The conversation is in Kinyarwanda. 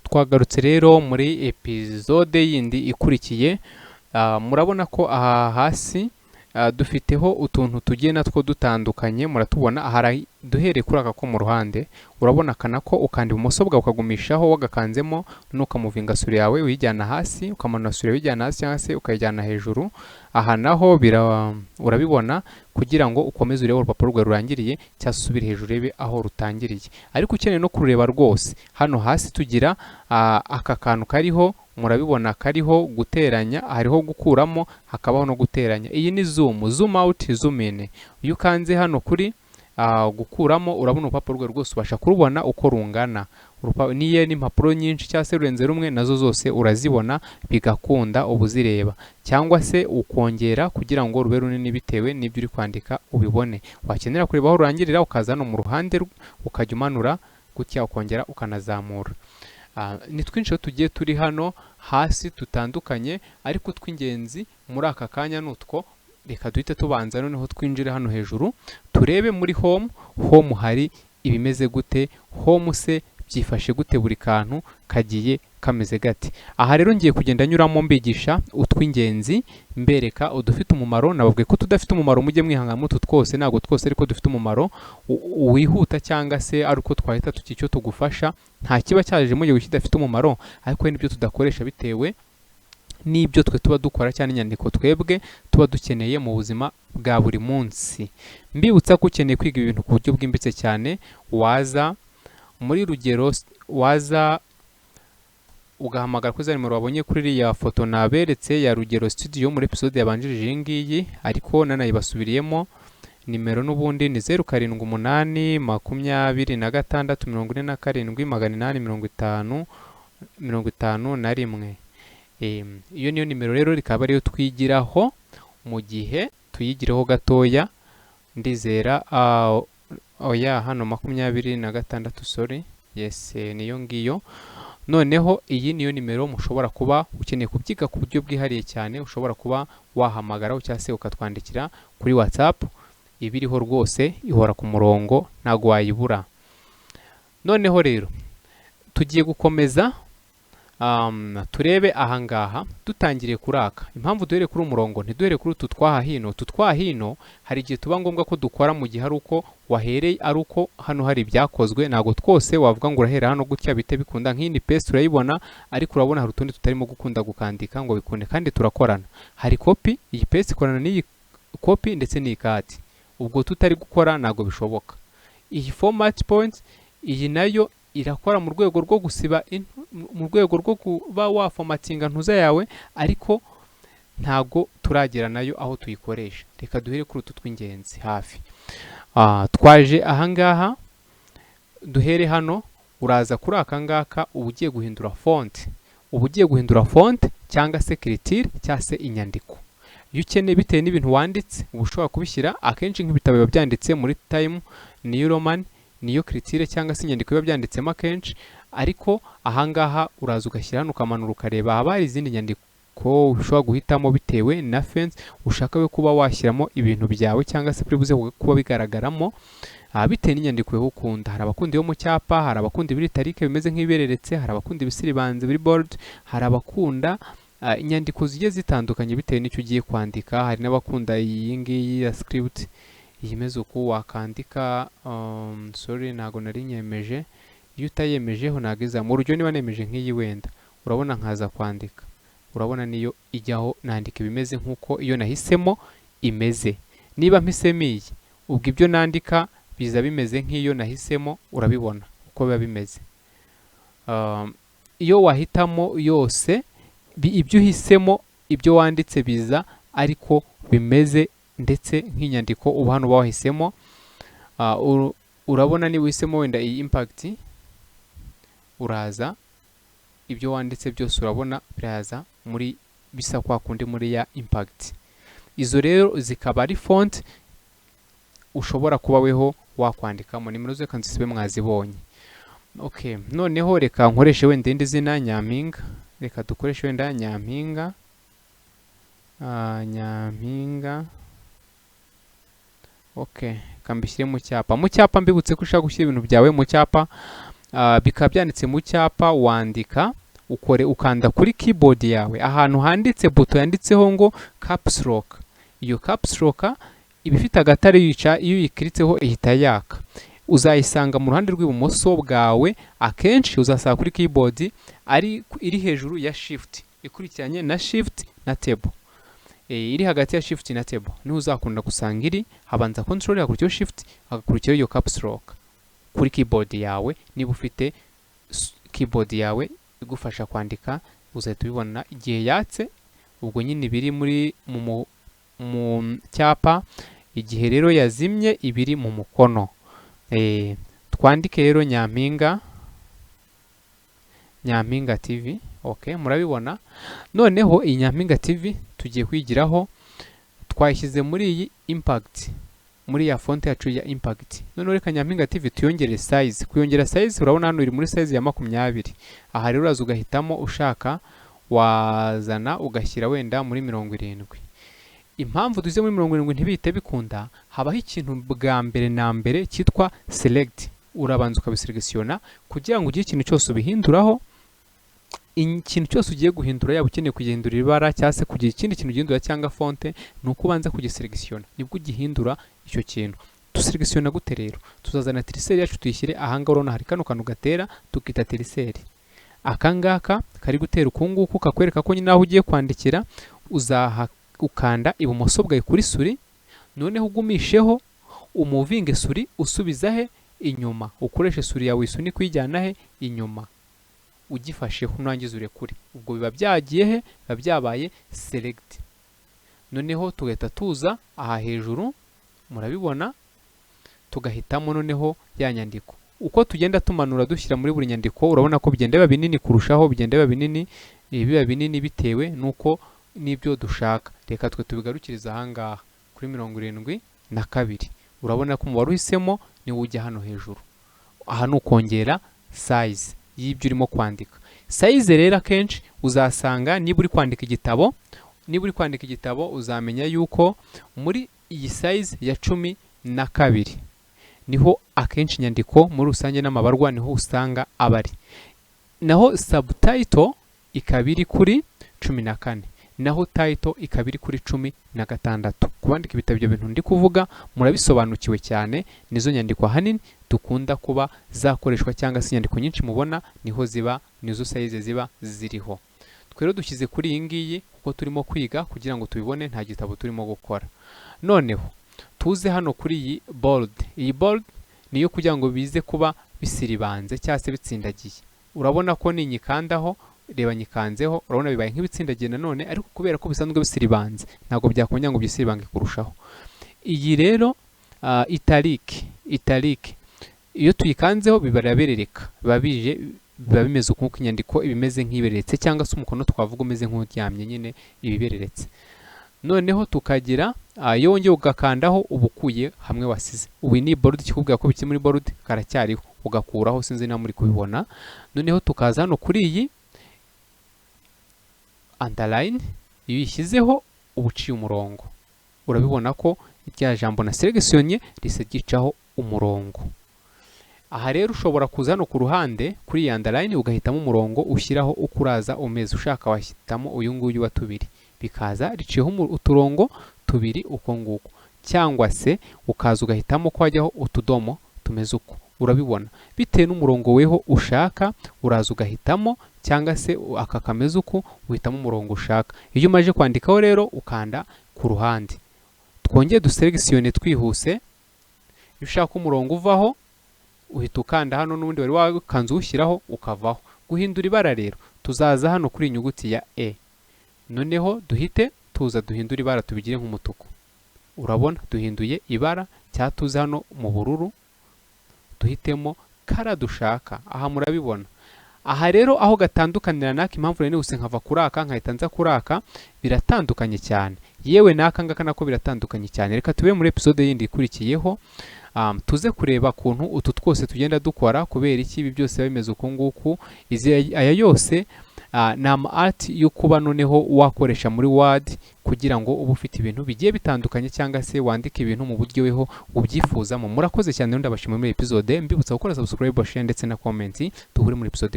Twagarutse rero muri episode yindi ikurikiye. Murabona ko aha hasi dufiteho utuntu tugiye natwo dutandukanye, muratubona aha duhereye kuri aka ko mu ruhande, urabona kana ko ukanda ibumoso bwawe ukagumishaho wagakanzemo, nukamuvinga sura yawe uyijyana hasi, ukamanura sura uyijyana hasi cyangwa se ukayijyana hejuru. Aha naho urabibona kugira ngo ukomeze urebe urupapuro rwawe rurangiriye cyangwa se usubire hejuru urebe aho rutangiriye. Ariko ukeneye no kureba rwose, hano hasi tugira aka kantu kariho, murabibona kariho guteranya, hariho gukuramo, hakabaho no guteranya. Iyi ni zoom out, zoom in. Iyo ukanze hano kuri gukuramo, urabona urupapuro rwe rwose ubasha kurubona uko rungana. Niye n'impapuro nyinshi cyangwa se rurenze rumwe, nazo zose urazibona bigakunda ubuzireba, cyangwa se ukongera kugira ngo rube runini bitewe n'ibyo uri kwandika ubibone. Wakenera kureba aho rurangirira ukaza hano mu ruhande ukajya umanura gutya, ukongera ukanazamura. Ni twinshi tugiye turi hano hasi tutandukanye, ariko tw'ingenzi muri aka kanya nutwo. Reka duhite tubanza noneho twinjire hano hejuru turebe muri home. Home hari ibimeze gute, home se byifashe gute, buri kantu kagiye kameze gati. Aha rero ngiye kugenda nyuramo mbigisha utw'ingenzi, mbereka udufite umumaro. Nababwiye ko tudafite umumaro mujye mwihangana mutu twose, ntabwo twose ariko dufite umumaro wihuta cyangwa se ari uko twahita tukicyo tugufasha. Nta kiba cyaje mu gihe kidafite umumaro, ariko nibyo tudakoresha bitewe n'ibyo twe tuba dukora cyane, inyandiko twebwe tuba dukeneye mu buzima bwa buri munsi. Mbibutsa ko ukeneye kwiga ibintu ku buryo bwimbitse cyane, waza muri Rugero, waza ugahamagara kuri za nimero wabonye kuri iriya foto naberetse ya Rugero Studio muri episode yabanjirije iyi ngiyi, ariko nanayibasubiriyemo. Nimero n'ubundi ni 0788 26 47 850 iyo niyo nimero rero, rikaba ariyo twigiraho mu gihe tuyigireho gatoya. Ndizera oya hano 26 sorry, yes niyo ngiyo. Noneho iyi niyo nimero mushobora kuba ukeneye kubyiga ku buryo bwihariye cyane, ushobora kuba wahamagara cyangwa se ukatwandikira kuri WhatsApp. Ibiriho rwose ihora ku murongo, ntago wayibura. Noneho rero tugiye gukomeza turebe ahangaha dutangiriye kuraka. Impamvu duhere kuri umurongo ntiduhere kuri utu twaha hino. Utu twaha hino hari igihe tuba ngombwa ko dukora mu gihe ari uko wahereye, ari uko hano hari ibyakozwe. Ntago twose wavuga ngo urahera hano gutya bite bikunda. Nk'ini paste urayibona, ariko urabona hari utundi tutarimo gukunda gukandika ngo bikunde, kandi turakorana. Hari copy, iyi paste ikorana n'iyi copy ndetse n'iyi cut. Ubwo tutari gukora ntago bishoboka. Iyi format point, iyi nayo irakora mu rwego rwo gusiba, mu rwego rwo kuba waformatinga ntuza yawe, ariko ntago turagera nayo aho tuyikoresha. Reka duhere kuri utu tw'ingenzi hafi. Twaje ahangaha, duhere hano. Uraza kuri aka ngaka, uba ugiye guhindura font. Uba ugiye guhindura font cyangwa se écriture cyangwa se inyandiko. Iyo ukeneye bitewe n'ibintu wanditse, uba ushobora kubishyira. Akenshi nk'ibitabo biba byanditse muri Time New Roman, niyo écriture cyangwa se inyandiko biba byanditsemo akenshi. Ariko ahangaha uraza ugashyira hano ukamanura ukareba, haba hari izindi nyandiko ushobora guhitamo bitewe na fence ushaka we kuba washyiramo ibintu byawe, cyangwa se kuri buze kuba bigaragaramo bitewe n'inyandiko yo ukunda. Hari abakunda yo mu cyapa, hari abakunda ibiri tarike bimeze nk'ibereretse, hari abakunda ibisiribanze biri bold, hari abakunda inyandiko zigiye zitandukanye bitewe n'icyo ugiye kwandika. Hari n'abakunda iyi ngiyi ya script, yimeze uko wakandika. Sorry ntago nari nyemeje. Iyo utayemejeho ntago izamu. Urugero niba nemeje nk'iyi wenda, urabona nkaza kwandika, urabona niyo ijyaho nandika bimeze nk'uko iyo nahisemo imeze. Niba mpisemo iyi, ubwo ibyo nandika biza bimeze nk'iyo nahisemo. Urabibona uko biba bimeze. Iyo wahitamo yose, ibyo uhisemo, ibyo wanditse biza ariko bimeze ndetse nk'inyandiko uba hano wahisemo. Urabona niba uhisemo wenda iyi impact, uraza ibyo wanditse byose urabona biraza muri bisa kwa kundi muri ya impact. Izo rero zikaba ari font ushobora kuba weho wakwandikamo. Nimero zo kandi sibe mwazibonye. Okay, noneho reka nkoreshe wenda indi zina Nyampinga. Reka dukoreshe wenda Nyampinga. Nyampinga. Okay, kambishyire mu cyapa. Mu cyapa mbibutse ko ushaka gushyira ibintu byawe mu cyapa. bikaba byanditse mu cyapa, wandika ukanda kuri keyboard yawe ahantu handitse buto yanditseho ngo caps lock. Iyo caps lock iba ifite agatare yica, iyo uyikiritseho ihita yaka. Uzayisanga mu ruhande rw'ibumoso bwawe, akenshi uzasanga kuri keyboard iri hejuru ya shift, ikurikiranye na shift na tab. Iri hagati ya shift na tab niho uzakunda gusanga iri, habanza control, hakurikiyeho shift, hagakurikiraho iyo caps lock kuri keyboard yawe. Niba ufite keyboard yawe igufasha kwandika, uzahita ubibona igihe yatse, ubwo nyine biri mu cyapa. Igihe rero yazimye ibiri mu mukono. Twandike rero Nyampinga TV. Okay, murabibona. Noneho iyi Nyampinga TV tugiye kwigiraho, twayishyize muri iyi impact, muri ya font yacu ya impact. Noneho reka Nyampinga TV tuyongere size. Kuyongera size urabona hano iri muri size ya 20. Aha rero uraza ugahitamo ushaka, wazana ugashyira wenda muri 70. Impamvu duze muri 70 ntibihite bikunda, habaho ikintu bwa mbere na mbere cyitwa select. Urabanza ukabiselectiona kugira ngo ugire ikintu cyose ubihinduraho. Ikintu cyose ugiye guhindura, yaba ukeneye kugihindura ibara cyangwa se kugira ikindi kintu ugihindura cyangwa fonte, ni uko ubanza kugiselectiona nibwo ugihindura icyo kintu. Duselectiona gute rero? Tuzazana tiriseri yacu tuyishyire ahangaha. Urabona hari kano kantu gatera tukita tiriseri. Akangaka kari gutera ukunguku kakwereka ko nyine aho ugiye kwandikira, ukanda ibumoso bwawe kuri suri, noneho ugumisheho umuvinge suri usubiza he inyuma, ukoreshe suri yawe isunika uyijyana he inyuma, ugifasheho nurangiza urekure. Ubwo biba byagiye he, biba byabaye select. Noneho tugahita tuza aha hejuru, murabibona, tugahitamo noneho ya nyandiko. Uko tugenda tumanura dushyira muri buri nyandiko, urabona ko bigenda biba binini kurushaho, bigenda biba binini, biba binini bitewe nuko n'ibyo dushaka. Reka twe tubigarukiriza ahangaha kuri 72. Urabona ko umubare uhisemo niwo ujya hano hejuru. Aha ni ukongera size y'ibyo urimo kwandika. Size rero akenshi uzasanga niba uri kwandika igitabo, uzamenya yuko muri iyi size ya 12 niho akenshi inyandiko muri rusange n'amabarwa niho usanga abari. Naho subtitle ikaba iri kuri 14, naho title ikaba iri kuri 16. Kubandika ibitabo, ibyo bintu ndi kuvuga murabisobanukiwe cyane. Nizo nyandiko ahanini dukunda kuba zakoreshwa, cyangwa se inyandiko nyinshi mubona nizo size ziba ziriho. Twero dushyize kuri iyi ngiyi kuko turimo kwiga kugira ngo tubibone, nta gitabo turimo gukora. Noneho tuze hano kuri iyi bold. Iyi bold niyo kugira ngo bize kuba bisiribanze cyangwa se bitsindagiye. Urabona ko ninyikandaho, reba nyikanzeho, urabona bibaye nk'ibitsindagiye nanone, ariko kubera ko bisanzwe bisiribanze ntabwo byakongera ngo byisiribange kurushaho. Iyi rero italic iyo tuyikanzeho bibaraberereka, biba bimeze uko inyandiko ibimeze nk'ibereretse, cyangwa se umukono twavuga umeze nk'uryamye nyine ibibereretse. Noneho tukagira iyo wongeye ugakandaho ubukuye hamwe wasize. Ubu ni bold, kikubwira ko bikiri muri bold karacyariho, ugakuraho, sinzi na muri kubibona. Noneho tukaza hano kuri iyi underline, iyo uyishyizeho ubuciye umurongo, urabibona ko irya jambo na selectionye rise gicaho umurongo. Aha rero ushobora kuza hano ku ruhande kuri iyi underline ugahitamo umurongo ushyiraho ukuraza umeze, ushaka washyitamo uyu nguyu wa 2, bikaza riciyeho uturongo 2 uko nguko, cyangwa se ukaza ugahitamo ko hajyaho utudomo tumeze uko. Urabibona bitewe n'umurongo weho ushaka, uraza ugahitamo, cyangwa se aka kameze uko uhitamo umurongo ushaka. Iyo umaje kwandikaho rero ukanda ku ruhande. Twongeye duselectione twihuse. Iyo ushaka umurongo uvaho uhita ukanda hano, n'ubundi wari wakanze ushyiraho ukavaho. Guhindura ibara rero tuzaza hano kuri inyuguti ya E, noneho duhite tuza duhindura ibara tubigire nk'umutuku. Urabona duhinduye ibara, cyatuza hano mu bururu, duhitemo kara dushaka. Aha murabibona. Aha rero aho gatandukanira naka, impamvu rero nihuse nkava kuraka nkahita nza kuraka, biratandukanye cyane. Yewe naka ngaka nako biratandukanye cyane. Reka tube muri episode yindi ikurikiyeho, tuze kureba kuntu utu twose tugenda dukora, kubera iki ibi byose bimeze uko nguku. Aya yose ni ama art yo kuba noneho wakoresha muri Word kugira ngo ube ufite ibintu bigiye bitandukanye cyangwa se wandike ibintu mu buryo weho ubyifuzamo. Murakoze cyane, ndabashimira muri episode, mbibutsa gukora subscribe, share ndetse na comment. Duhure muri episode